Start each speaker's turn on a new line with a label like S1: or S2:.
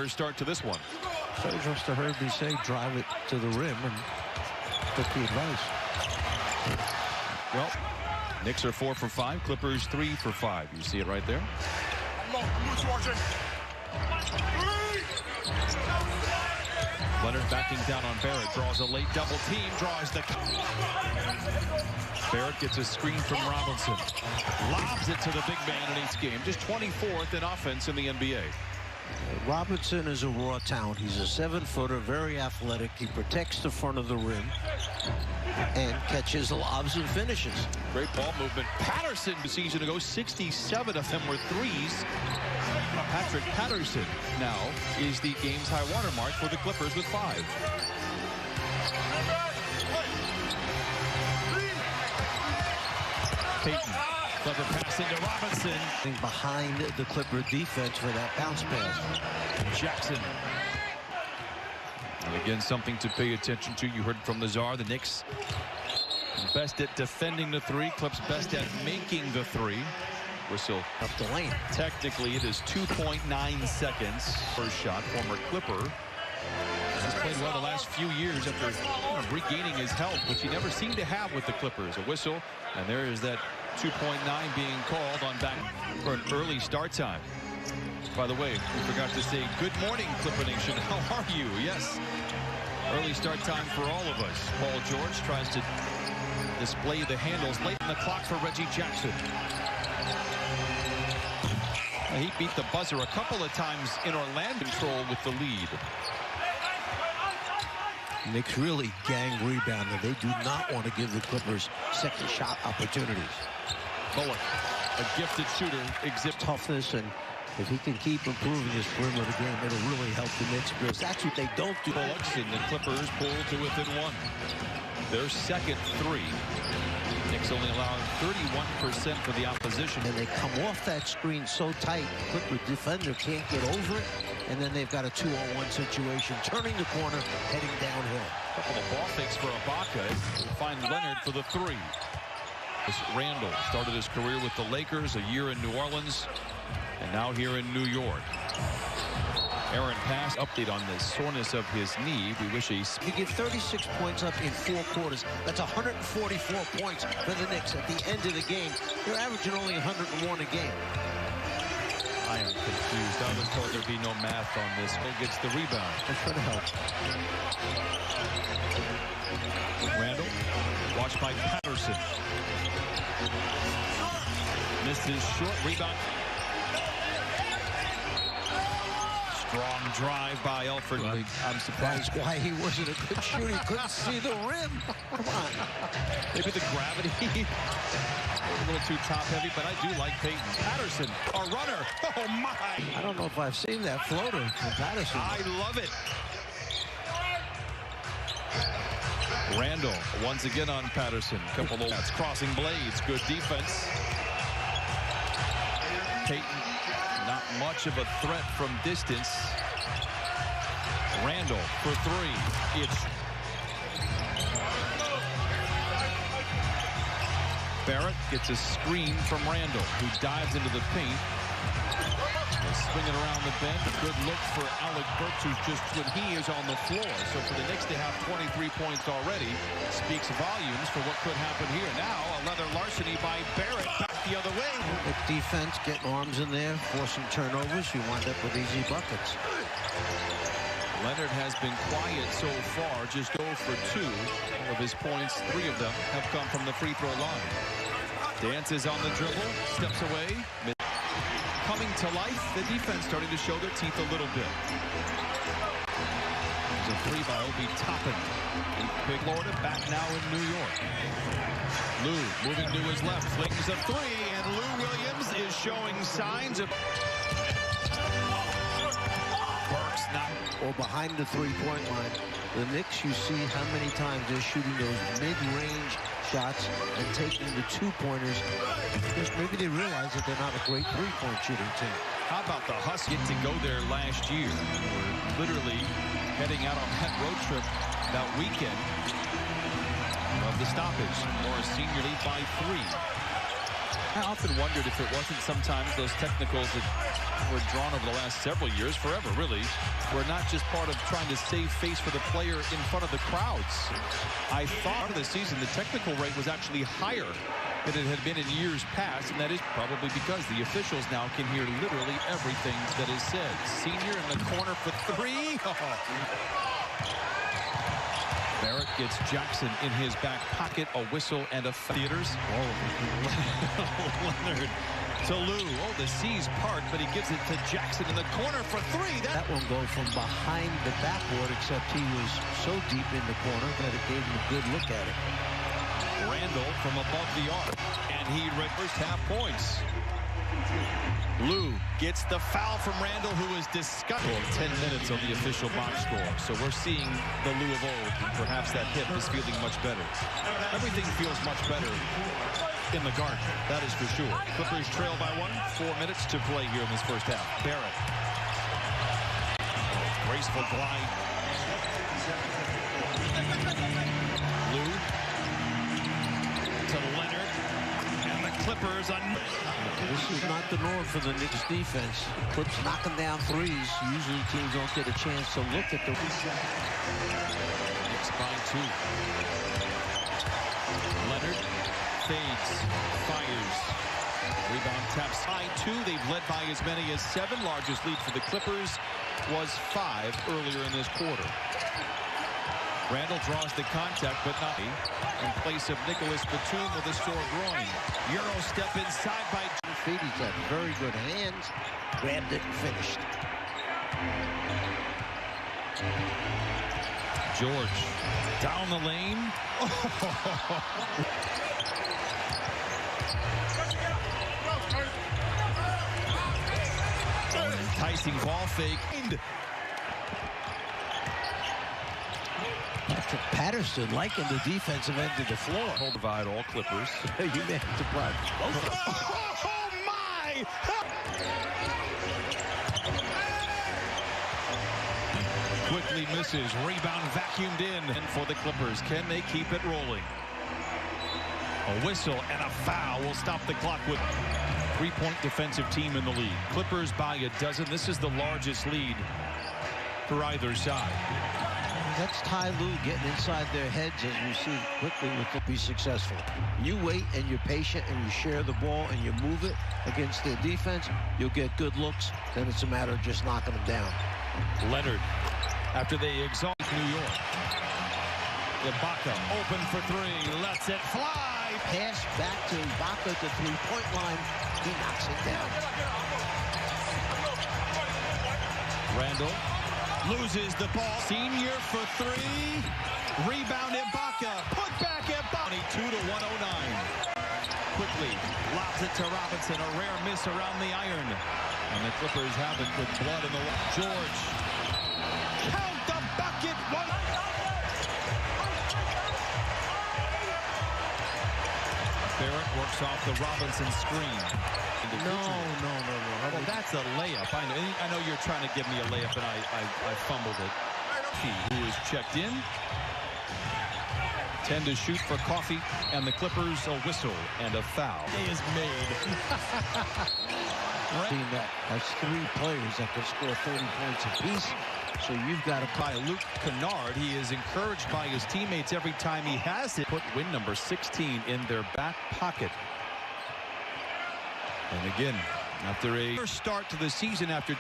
S1: Start to this one.
S2: So just to heard me say, drive it to the rim and took the advice.
S1: Well, Knicks are 4 for 5. Clippers 3 for 5. You see it right there. Leonard backing down on Barrett, draws a late double team, draws the... Barrett gets a screen from Robinson. Lobs it to the big man in each game. Just 24th in offense in the NBA.
S2: Robinson is a raw talent. He's a 7-footer, very athletic. He protects the front of the rim and catches lobs and finishes.
S1: Great ball movement. Patterson the season ago, 67 of them were threes. Patrick Patterson now is the game's high water mark for the Clippers with 5. Payton, clever pass into Robinson.
S2: Behind the Clipper defense for that bounce pass.
S1: Jackson. And again, something to pay attention to. You heard from the Czar. The Knicks best at defending the three. Clips best at making the three. Whistle
S2: up the lane.
S1: Technically, it is 2.9 seconds. First shot, former Clipper. He's played well the last few years after regaining his health, which he never seemed to have with the Clippers. A whistle, and there is that 2.9 being called on back for an early start time. By the way, we forgot to say good morning, Clipper Nation. How are you? Yes. Early start time for all of us. Paul George tries to display the handles late in the clock for Reggie Jackson. He beat the buzzer a couple of times in Orlando. Control with the lead.
S2: Knicks really gang rebounded. They do not want to give the Clippers second shot opportunities.
S1: Bullock, a gifted shooter, exhibits
S2: toughness, and if he can keep improving his perimeter game, it'll really help the Knicks, because that's what they don't do.
S1: Bullocks, and the Clippers pull to within 1. Their second 3. Knicks only allowing 31% for the opposition.
S2: And they come off that screen so tight, the Clipper defender can't get over it, and then they've got a 2-on-1 situation, turning the corner, heading downhill.
S1: A couple of ball fakes for Ibaka. Find Leonard for the 3. Randall started his career with the Lakers, a year in New Orleans, and now here in New York. Aaron pass update on the soreness of his knee. We wish he...
S2: You give 36 points up in 4 quarters. That's 144 points for the Knicks at the end of the game. They're averaging only 101 a game.
S1: I am confused. I was told there'd be no math on this. Who gets the rebound?
S2: That's going to help.
S1: Randall, watched by Patterson. Misses short rebound. Strong drive by Elford.
S2: Well,
S1: I'm surprised.
S2: That's why he wasn't a good shooter. He couldn't see the rim. Come on.
S1: Maybe the gravity. A little too top heavy, but I do like Payton. Patterson, a runner. Oh my!
S2: I don't know if I've seen that floater from Patterson.
S1: I love it. Randall once again on Patterson. Couple of that's crossing blades. Good defense. Payton, not much of a threat from distance. Randall for 3. It's Barrett gets a screen from Randall, who dives into the paint. Swing it around the bend. A good look for Alec Burks, who's just when he is on the floor. So for the Knicks to have 23 points already speaks volumes for what could happen here. Now a leather larceny by Barrett back the other way.
S2: With defense, getting arms in there, forcing turnovers, you wind up with easy buckets.
S1: Leonard has been quiet so far, just 0 for 2 of his points. 3 of them have come from the free throw line. Dances on the dribble, steps away. Coming to life, the defense starting to show their teeth a little bit. There's a 3 by Obi Toppin in Big Florida, back now in New York. Lou moving to his left, flings a 3, and Lou Williams is showing signs of... Burks not...
S2: Or behind the three-point line. The Knicks, you see how many times they're shooting those mid-range shots and taking the 2-pointers, because maybe they realize that they're not a great 3-point shooting team.
S1: How about the Huskies to go there last year? Literally heading out on that road trip that weekend of the stoppage. Morris Senior lead by 3. I often wondered if it wasn't sometimes those technicals that were drawn over the last several years, forever really, were not just part of trying to save face for the player in front of the crowds. I thought of the season the technical rate was actually higher than it had been in years past, and that is probably because the officials now can hear literally everything that is said. Senior in the corner for three. Barrett gets Jackson in his back pocket, a whistle and a theaters. Leonard to Lou. Oh, the C's part, but he gives it to Jackson in the corner for three.
S2: That one go from behind the backboard, except he was so deep in the corner that it gave him a good look at it.
S1: Randall from above the arc, and he first half points. Lou gets the foul from Randall, who is disgusting. 10 minutes on the official box score. So we're seeing the Lou of old, and perhaps that hip is feeling much better. Everything feels much better in the garden, that is for sure. Clippers trail by 1, 4 minutes to play here in this first half. Barrett. Graceful glide. Lou to Leonard, and the Clippers on.
S2: This is not the norm for the Knicks defense. Clips knocking down threes. Usually teams don't get a chance to look at the.
S1: Knicks by 2. Leonard fades, fires. Rebound taps by 2. They've led by as many as 7. Largest lead for the Clippers was 5 earlier in this quarter. Randall draws the contact, but not in place of Nicholas Batum with a sore groin. Euro step inside by
S2: feet. He's got very good hands. Grabbed it and finished.
S1: George down the lane. Enticing ball fake.
S2: Patrick Patterson liking the defensive end of the floor.
S1: Hold divide all Clippers.
S2: You may have to pride.
S1: Oh my! Quickly misses. Rebound vacuumed in. And for the Clippers, can they keep it rolling? A whistle and a foul will stop the clock with 3-point defensive team in the league. Clippers by a dozen. This is the largest lead for either side.
S2: That's Ty Lue getting inside their heads, as we see quickly with to be successful. You wait and you're patient and you share the ball and you move it against their defense, you'll get good looks. Then it's a matter of just knocking them down.
S1: Leonard, after they exhaust New York. Ibaka open for 3, lets it fly.
S2: Pass back to Ibaka at the three-point line. He knocks it down.
S1: Randall loses the ball. Senior for 3. Rebound Ibaka. Put back Ibaka. 22 to 109. Quickly lobs it to Robinson. A rare miss around the iron. And the Clippers have it with blood in the line. George. Count the bucket. Barrett works off the Robinson screen.
S2: No.
S1: Well, that's a layup. I know you're trying to give me a layup, and I fumbled it. Who is checked in. 10 to shoot for Coffee, and the Clippers a whistle and a foul. He is made.
S2: Team that has 3 players that can score 30 points apiece. So you've got to
S1: by Luke Kennard. He is encouraged by his teammates every time he has it. Put win number 16 in their back pocket. And again, after a first start to the season after